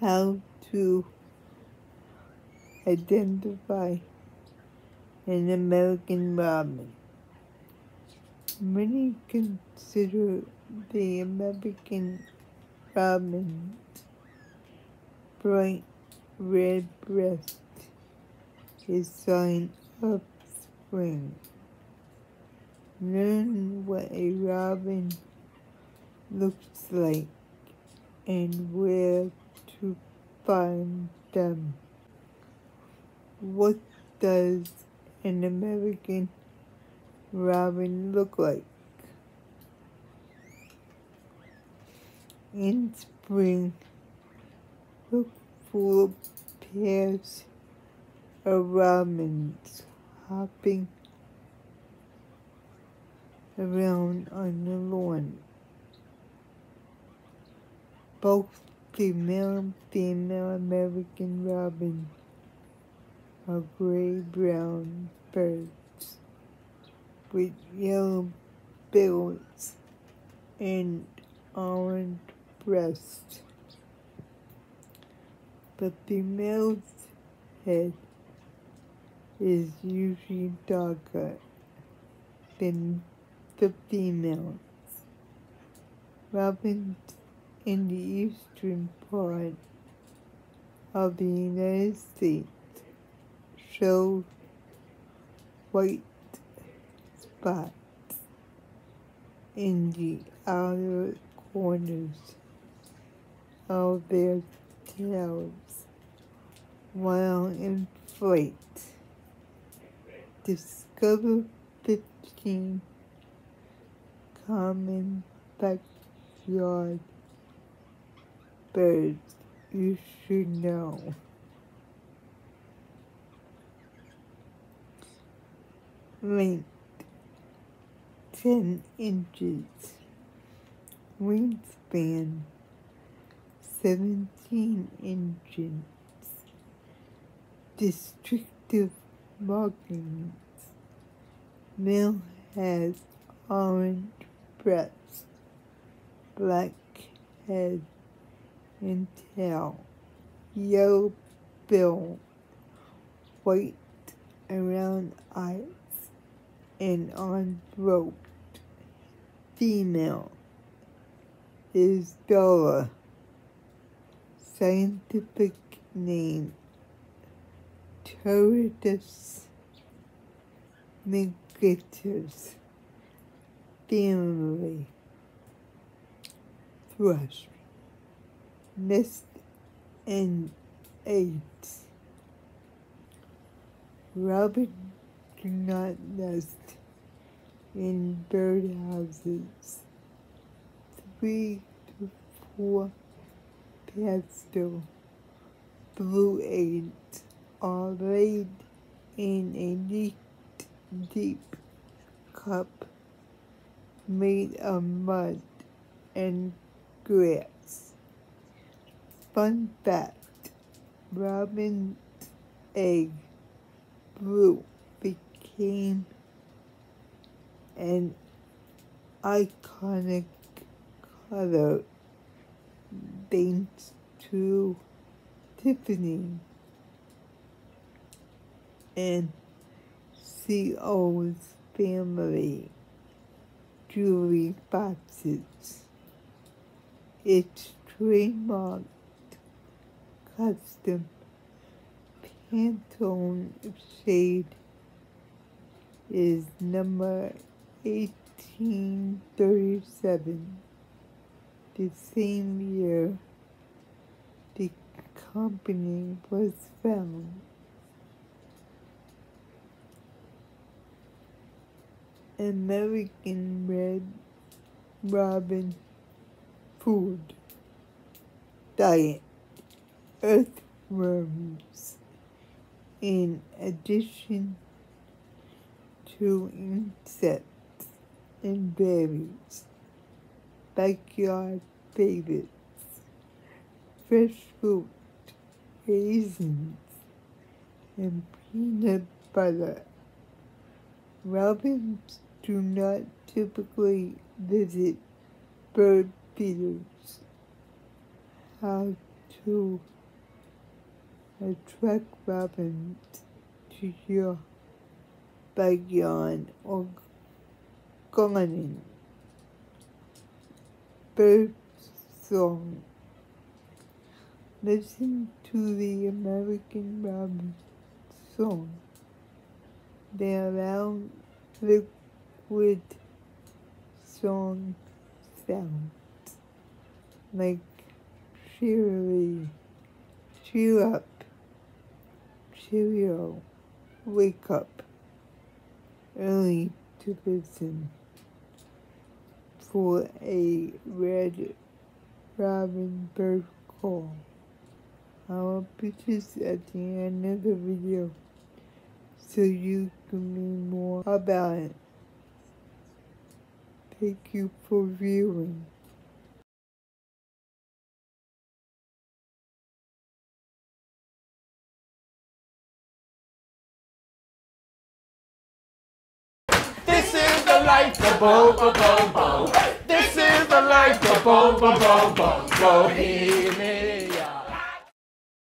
how to identify an American robin. Many consider the American robin's bright red breast a sign of spring. Learn what a robin looks like and where to find them. What does an American robin look like? In spring, look for pairs of robins hopping around on the lawn. Both female and female American robins are gray-brown birds with yellow bills and orange breasts. The female's head is usually darker than the females. Robins in the eastern part of the United States show white spots in the outer corners of their tails while in flight. Discover 15 common backyard birds you should know. Length 10 inches. Wingspan 17 inches. Distinctive markings. Male has orange breast, black head and tail, yellow bill, white around eyes and on throat. Female is duller. Scientific name Parakeets migratus. Family thrush. Nest and eggs. Robins do not nest in birdhouses. 3 to 4 pastel blue eggs are laid in a neat, deep cup made of mud and grass. Fun fact, robin's egg blue became an iconic color thanks to Tiffany and C.O.'s family jewelry boxes. Its trademarked custom Pantone shade is number 1837. The same year the company was founded. American red robin food diet. Earthworms. In addition to insects and berries, backyard favorites, fresh fruit, raisins, and peanut butter. Robins do not typically visit bird feeders. How to attract robins to your backyard or garden. Bird song. Listen to the American robin song. Their loud, liquid song sounds like cheery, cheer up, cheerio, wake up, early to listen for a red robin bird call. I'll put this at the end of the video so you can learn more about it. Thank you for viewing. This is the life of Bo Bo Bo Bo. This is the life of Bo Bo Bo Bo Bo. He